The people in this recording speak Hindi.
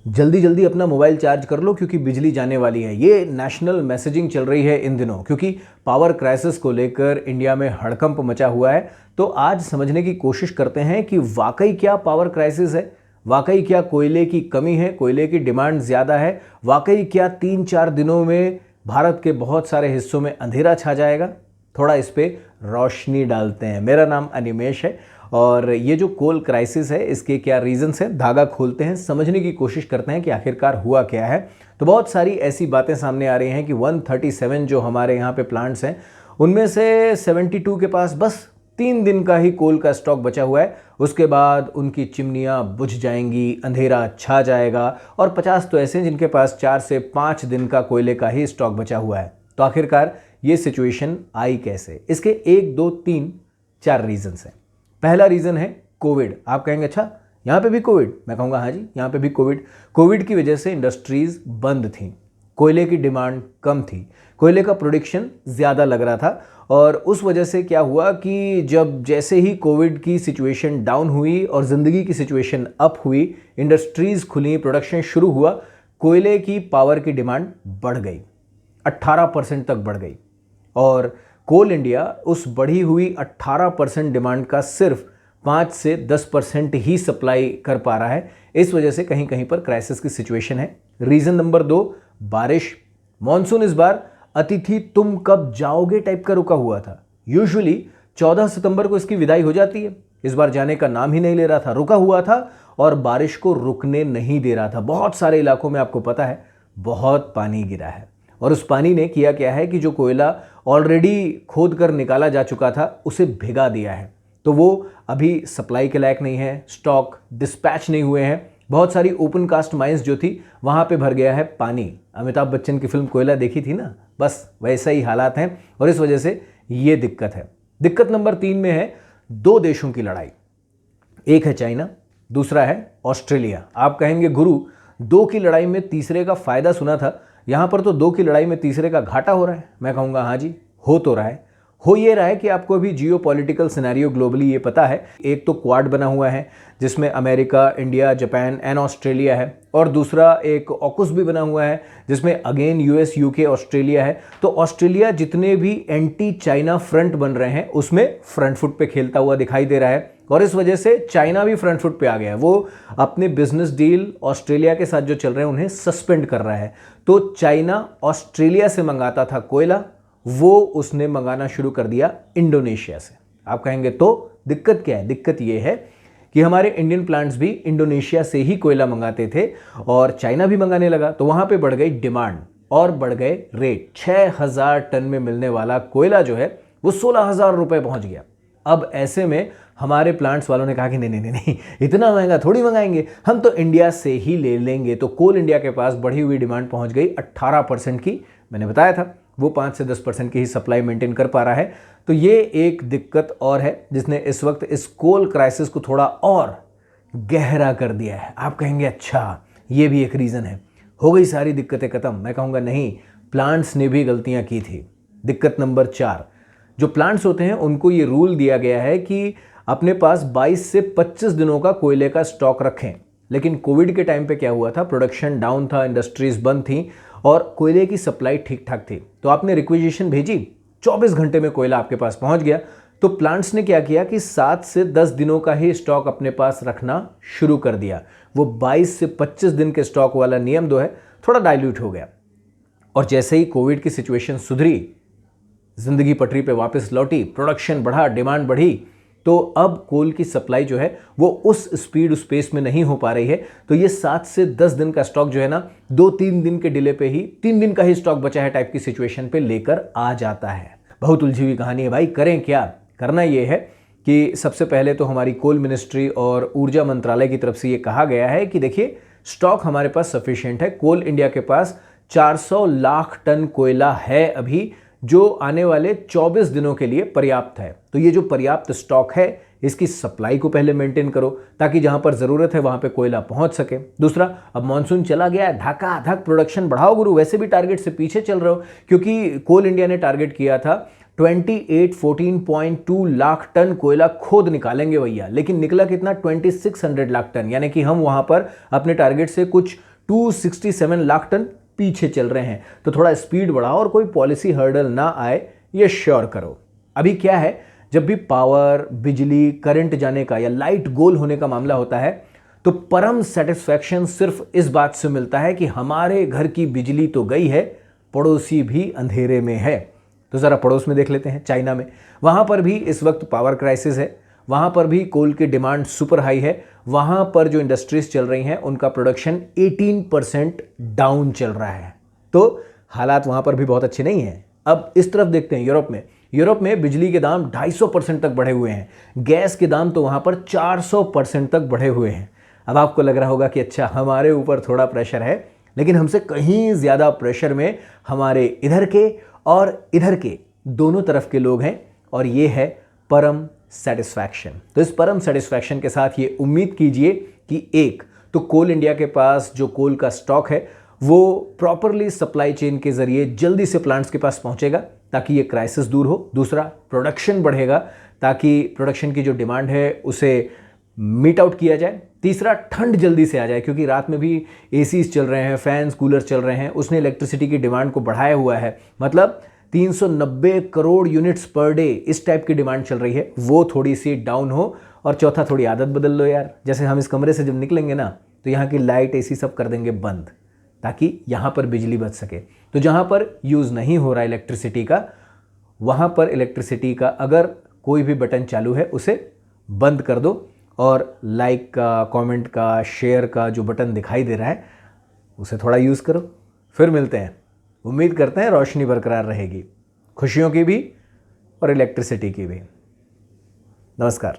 जल्दी जल्दी अपना मोबाइल चार्ज कर लो क्योंकि बिजली जाने वाली है। ये नेशनल मैसेजिंग चल रही है इन दिनों, क्योंकि पावर क्राइसिस को लेकर इंडिया में हड़कंप मचा हुआ है। तो आज समझने की कोशिश करते हैं कि वाकई क्या पावर क्राइसिस है, वाकई क्या कोयले की कमी है, कोयले की डिमांड ज़्यादा है, वाकई क्या 3-4 दिनों में भारत के बहुत सारे हिस्सों में अंधेरा छा जाएगा। थोड़ा इस पे रोशनी डालते हैं। मेरा नाम अनिमेश है और ये जो कोल क्राइसिस है इसके क्या रीजंस हैं, धागा खोलते हैं, समझने की कोशिश करते हैं कि आखिरकार हुआ क्या है। तो बहुत सारी ऐसी बातें सामने आ रही हैं कि 137 जो हमारे यहाँ पे प्लांट्स हैं उनमें से 72 के पास बस 3 दिन का ही कोल का स्टॉक बचा हुआ है। उसके बाद उनकी चिमनियाँ बुझ जाएंगी, अंधेरा छा जाएगा, और 50 तो ऐसे हैं जिनके पास 4 से 5 दिन का कोयले का ही स्टॉक बचा हुआ है। तो आखिरकार ये सिचुएशन आई कैसे? इसके 1, 2, 3, 4 रीजंस हैं। पहला रीजन है कोविड। आप कहेंगे अच्छा यहाँ पे भी कोविड? मैं कहूँगा हाँ जी, यहाँ पे भी कोविड की वजह से इंडस्ट्रीज बंद थी, कोयले की डिमांड कम थी, कोयले का प्रोडक्शन ज़्यादा लग रहा था। और उस वजह से क्या हुआ कि जब जैसे ही कोविड की सिचुएशन डाउन हुई और ज़िंदगी की सिचुएशन अप हुई, इंडस्ट्रीज़ खुली, प्रोडक्शन शुरू हुआ, कोयले की पावर की डिमांड बढ़ गई, 18% तक बढ़ गई। और कोल इंडिया उस बढ़ी हुई 18% डिमांड का सिर्फ 5 से 10% ही सप्लाई कर पा रहा है। इस वजह से कहीं कहीं पर क्राइसिस की सिचुएशन है। रीजन नंबर 2, बारिश। मॉनसून इस बार अतिथि तुम कब जाओगे टाइप का रुका हुआ था। यूजुअली 14 सितंबर को इसकी विदाई हो जाती है, इस बार जाने का नाम ही नहीं ले रहा था, रुका हुआ था और बारिश को रुकने नहीं दे रहा था। बहुत सारे इलाकों में आपको पता है बहुत पानी गिरा है, और उस पानी ने किया क्या है कि जो कोयला ऑलरेडी खोद कर निकाला जा चुका था उसे भिगा दिया है। तो वो अभी सप्लाई के लायक नहीं है, स्टॉक डिस्पैच नहीं हुए हैं। बहुत सारी ओपन कास्ट माइंस जो थी वहाँ पे भर गया है पानी। अमिताभ बच्चन की फिल्म कोयला देखी थी ना, बस वैसा ही हालात हैं और इस वजह से ये दिक्कत है। दिक्कत नंबर 3 में है 2 देशों की लड़ाई। एक है चाइना, दूसरा है ऑस्ट्रेलिया। आप कहेंगे गुरु 2 की लड़ाई में तीसरे का फायदा सुना था, यहाँ पर तो 2 की लड़ाई में तीसरे का घाटा हो रहा है। मैं कहूँगा हाँ जी, हो तो रहा है। हो ये रहा है कि आपको अभी जियो पॉलिटिकल सिनेरियो ग्लोबली ये पता है। एक तो क्वाड बना हुआ है जिसमें America, India, Japan and Australia है, और दूसरा एक ऑकुस भी बना हुआ है जिसमें अगेन यूएस, यूके, ऑस्ट्रेलिया है। तो ऑस्ट्रेलिया जितने भी एंटी चाइना फ्रंट बन रहे हैं उसमें फ्रंट फुट पे खेलता हुआ दिखाई दे रहा है, और इस वजह से चाइना भी फ्रंट फुट पे आ गया है। वो अपने बिजनेस डील ऑस्ट्रेलिया के साथ जो चल रहे हैं उन्हें सस्पेंड कर रहा है। तो चाइना ऑस्ट्रेलिया से मंगाता था कोयला, वो उसने मंगाना शुरू कर दिया इंडोनेशिया से। आप कहेंगे तो दिक्कत क्या है? दिक्कत ये है कि हमारे इंडियन प्लांट्स भी इंडोनेशिया से ही कोयला मंगाते थे और चाइना भी मंगाने लगा, तो वहां पे बढ़ गई डिमांड और बढ़ गए रेट। 6000 टन में मिलने वाला कोयला जो है वो 16,000 रुपए पहुंच गया। अब ऐसे में हमारे प्लांट्स वालों ने कहा कि नहीं नहीं नहीं, इतना महंगा थोड़ी मंगाएंगे, हम तो इंडिया से ही ले लेंगे। तो कोल इंडिया के पास बढ़ी हुई डिमांड पहुंच गई 18% की। मैंने बताया था वो 5 से 10% की ही सप्लाई मेंटेन कर पा रहा है। तो ये एक दिक्कत और है जिसने इस वक्त इस कोल क्राइसिस को थोड़ा और गहरा कर दिया है। आप कहेंगे अच्छा ये भी एक रीज़न है, हो गई सारी दिक्कतें ख़त्म? मैं कहूँगा नहीं, प्लांट्स ने भी गलतियाँ की थी। दिक्कत नंबर 4, जो प्लांट्स होते हैं उनको ये रूल दिया गया है कि अपने पास 22 से 25 दिनों का कोयले का स्टॉक रखें। लेकिन कोविड के टाइम पे क्या हुआ था, प्रोडक्शन डाउन था, इंडस्ट्रीज बंद थी और कोयले की सप्लाई ठीक ठाक थी। तो आपने रिक्विजिशन भेजी, 24 घंटे में कोयला आपके पास पहुंच गया। तो प्लांट्स ने क्या किया कि 7 से 10 दिनों का ही स्टॉक अपने पास रखना शुरू कर दिया। वो 22 से 25 दिन के स्टॉक वाला नियम जो है थोड़ा डाइल्यूट हो गया। और जैसे ही कोविड की सिचुएशन सुधरी, जिंदगी पटरी पे वापस लौटी, प्रोडक्शन बढ़ा, डिमांड बढ़ी, तो अब कोल की सप्लाई जो है वो उस स्पीड, उस पेस में नहीं हो पा रही है। तो ये 7 से 10 दिन का स्टॉक जो है ना, 2-3 दिन के डिले पे ही 3 दिन का ही स्टॉक बचा है टाइप की सिचुएशन पे लेकर आ जाता है। बहुत उलझी हुई कहानी है भाई। करें क्या? करना ये है कि सबसे पहले तो हमारी कोल मिनिस्ट्री और ऊर्जा मंत्रालय की तरफ से ये कहा गया है कि देखिए स्टॉक हमारे पास सफिशिएंट है। कोल इंडिया के पास 400 लाख टन कोयला है अभी, जो आने वाले 24 दिनों के लिए पर्याप्त है। तो ये जो पर्याप्त स्टॉक है इसकी सप्लाई को पहले मेंटेन करो ताकि जहां पर जरूरत है वहां पे कोयला पहुंच सके। दूसरा, अब मॉनसून चला गया है, धकाधक प्रोडक्शन बढ़ाओ गुरु। वैसे भी टारगेट से पीछे चल रहे हो क्योंकि कोल इंडिया ने टारगेट किया था 14.2 लाख टन कोयला खोद निकालेंगे भैया, लेकिन निकला कितना? 2600 लाख टन। यानी कि हम वहां पर अपने टारगेट से कुछ 267 लाख टन पीछे चल रहे हैं। तो थोड़ा स्पीड बढ़ाओ और कोई पॉलिसी हर्डल ना आए ये श्योर करो। अभी क्या है, जब भी पावर, बिजली, करंट जाने का या लाइट गोल होने का मामला होता है तो परम सेटिस्फैक्शन सिर्फ इस बात से मिलता है कि हमारे घर की बिजली तो गई है, पड़ोसी भी अंधेरे में है। तो जरा पड़ोस में देख लेते हैं, चाइना में। वहां पर भी इस वक्त पावर क्राइसिस है, वहां पर भी कोल की डिमांड सुपर हाई है। वहां पर जो इंडस्ट्रीज चल रही हैं उनका प्रोडक्शन 18% डाउन चल रहा है। तो हालात वहां पर भी बहुत अच्छे नहीं हैं। अब इस तरफ देखते हैं यूरोप में। यूरोप में बिजली के दाम 250% तक बढ़े हुए हैं, गैस के दाम तो वहां पर 400% तक बढ़े हुए हैं। अब आपको लग रहा होगा कि अच्छा हमारे ऊपर थोड़ा प्रेशर है, लेकिन हमसे कहीं ज़्यादा प्रेशर में हमारे इधर के और इधर के दोनों तरफ के लोग हैं, और ये है परम सेटिस्फैक्शन। तो इस परम सेटिस्फैक्शन के साथ ये उम्मीद कीजिए कि एक तो कोल इंडिया के पास जो कोल का स्टॉक है वो प्रॉपरली सप्लाई चेन के जरिए जल्दी से प्लांट्स के पास पहुंचेगा ताकि ये क्राइसिस दूर हो। दूसरा, प्रोडक्शन बढ़ेगा ताकि प्रोडक्शन की जो डिमांड है उसे मीट आउट किया जाए। तीसरा, ठंड जल्दी से आ जाए क्योंकि रात में भी एसीज चल रहे हैं, फैंस, कूलर चल रहे हैं, उसने इलेक्ट्रिसिटी की डिमांड को बढ़ाया हुआ है। मतलब 390 करोड़ यूनिट्स पर डे इस टाइप की डिमांड चल रही है, वो थोड़ी सी डाउन हो। और चौथा, थोड़ी आदत बदल लो यार। जैसे हम इस कमरे से जब निकलेंगे ना तो यहाँ की लाइट, एसी सब कर देंगे बंद ताकि यहाँ पर बिजली बच सके। तो जहाँ पर यूज़ नहीं हो रहा इलेक्ट्रिसिटी का, वहाँ पर इलेक्ट्रिसिटी का अगर कोई भी बटन चालू है उसे बंद कर दो, और लाइक का, कमेंट का, शेयर का जो बटन दिखाई दे रहा है उसे थोड़ा यूज़ करो। फिर मिलते हैं। उम्मीद करते हैं रोशनी बरकरार रहेगी, खुशियों की भी और इलेक्ट्रिसिटी की भी। नमस्कार।